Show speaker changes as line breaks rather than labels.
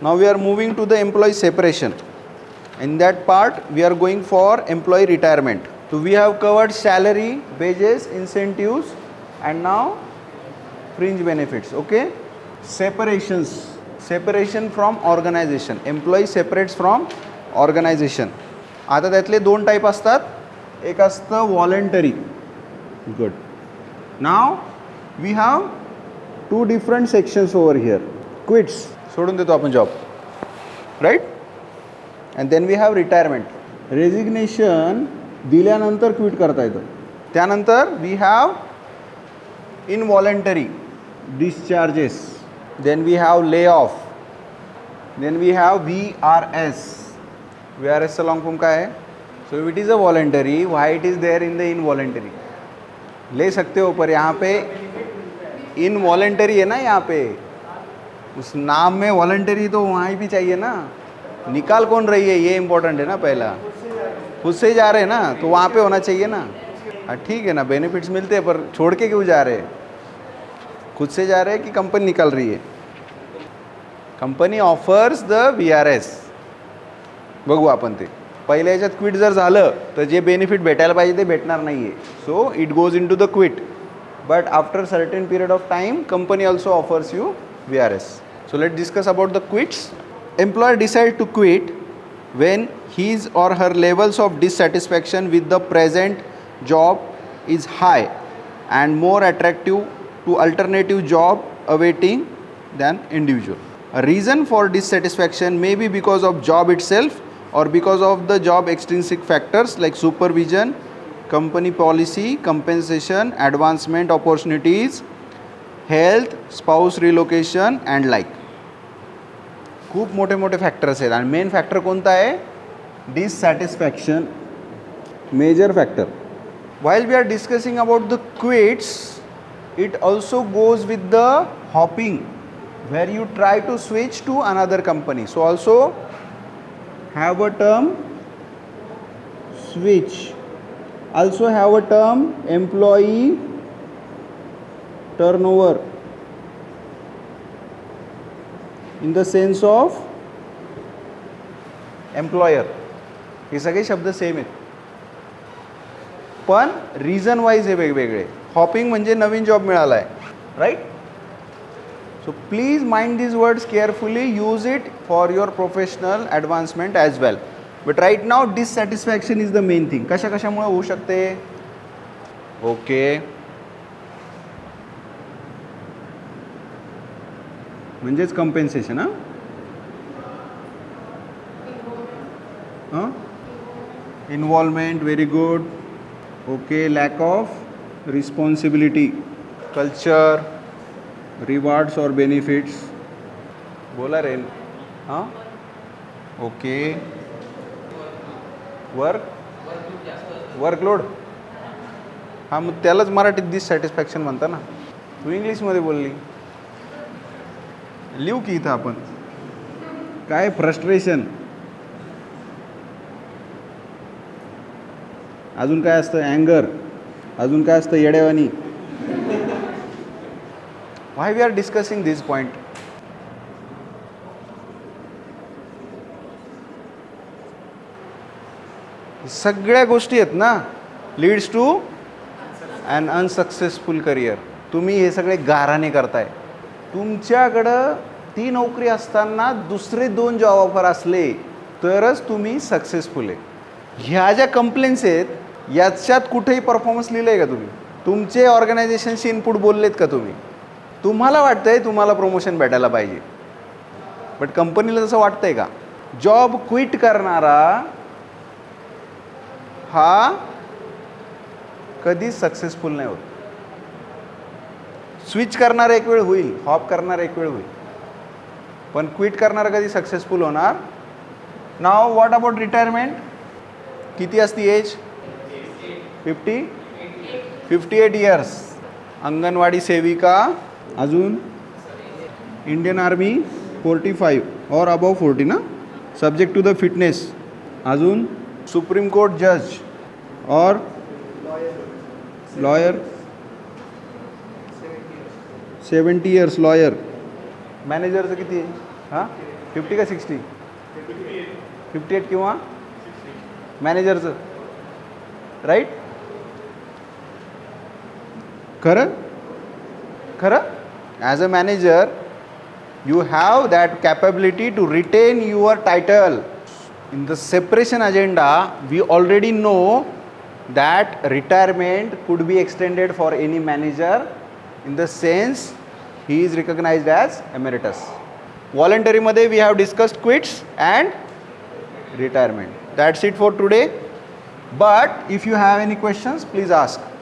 Now we are moving to the employee separation. In that part, we are going for employee retirement. So we have covered salary, wages, incentives, and now fringe benefits. Okay? Separation from organization. Employee separates from organization. आता त्यातले दोन type असतात. एक असतं voluntary. Good. नाव we have two different sections over here. Quits सोडून देतो आपण job, right. And then we have retirement. Resignation दिल्यानंतर क्विट करता येतं. त्यानंतर we have involuntary discharges. Then we have lay off. Then we have VRS. VRSचा long form काय आहे? So it is a voluntary, why it is there in the involuntary. ले सकते हो, पर यहाँ पे इनवॉलंटरी है ना. यहाँ पे उस नाम में वॉलंटरी तो वहाँ भी चाहिए ना. निकाल कौन रही है ये इम्पोर्टेंट है ना. पहला खुद से जा रहे हैं ना, तो वहाँ पे होना चाहिए ना. हाँ ठीक है ना, बेनिफिट्स मिलते हैं, पर छोड़ के क्यों जा रहे हैं? खुद से जा रहे हैं की कंपनी निकाल रही है? Company offers the VRS. बघू आपण ते. पहिल्या याच्यात क्विट जर झालं तर जे बेनिफिट भेटायला पाहिजे ते भेटणार नाही आहे. So it goes into the quit. But after certain period of time company also offers you VRS. So let's discuss about the quits. Employer decide to quit when his or her levels of dissatisfaction with the present job is high and more attractive to alternative job awaiting than individual. A reason for dissatisfaction may be because of job itself or because of the job extrinsic factors like supervision, company policy, compensation, advancement opportunities, health, spouse relocation and like. खूप मोठे मोठे factors आहेत आणि main factor कोणता आहे? Dissatisfaction. Major factor. While we are discussing about the quits, it also goes with the hopping, where you try to switch to another company. So also have a term switch. Also have a term employee turnover in the sense of employer. हे सगळे शब्द same आहेत, पण reason wise हे वेगवेगळे. Hopping म्हणजे नवीन job मिळाला आहे, right. So please mind these words carefully. Use it for your professional advancement as well. But right now dissatisfaction is the main thing. कशामुळे होऊ शकते? ओके, म्हणजेच कंपेन्सेशन. हां involvement. Very good. Okay. Lack of responsibility. Culture. Rewards और benefits. बोला रे. हां okay. Workload. हां मग त्यालाच मराठीत डिससॅटिस्फॅक्शन म्हणता ना. तू इंग्लिशमध्ये बोलली. लिहू की इथं आपण. काय? फ्रस्ट्रेशन. अजून काय असतं? अँगर. अजून काय असतं? येडेवानी. Why we are discussing this point? सगळ्या गोष्टी आहेत ना, leads to un unsuccessful career. तुम्ही हे सगळे गाराने करताय. तुमच्याकडं ती नोकरी असताना दुसरे 2 जॉब ऑफर असले तरच तुम्ही सक्सेसफुल आहे. ह्या ज्या कंप्लेंट्स आहेत याच्यात कुठेही परफॉर्मन्स लिहिलं आहे का तुम्ही? तुमचे ऑर्गनायझेशनशी इनपुट बोललेत का तुम्ही? तुम्हाला वाटतं आहे तुम्हाला प्रमोशन भेटायला पाहिजे, बट कंपनीला तसं वाटतं आहे का? जॉब क्विट करणारा हा कधीच सक्सेसफुल नाही होत. स्विच करणार एक वेळ होईल, हॉप करणार एक वेळ होईल, पण क्विट करणार कधी सक्सेसफुल होणार. नाव व्हॉट अबाउट रिटायरमेंट? किती असती एज? 58 इयर्स. अंगणवाडी सेविका. अजून इंडियन आर्मी 45 और अबव 40 ना, सब्जेक्ट टू द फिटनेस. अजून सुप्रीम कोर्ट जज और लॉयर 70 इयर्स लॉयर. मॅनेजरचं किती आहे? हां 50 का 60 58 किंवा मॅनेजरचं राईट. खरं खरं as a manager you have that capability to retain your title. In the separation agenda, we already know that retirement could be extended for any manager in the sense he is recognized as emeritus. Voluntary मध्ये we have discussed quits and retirement. That's it for today. But if you have any questions, please ask.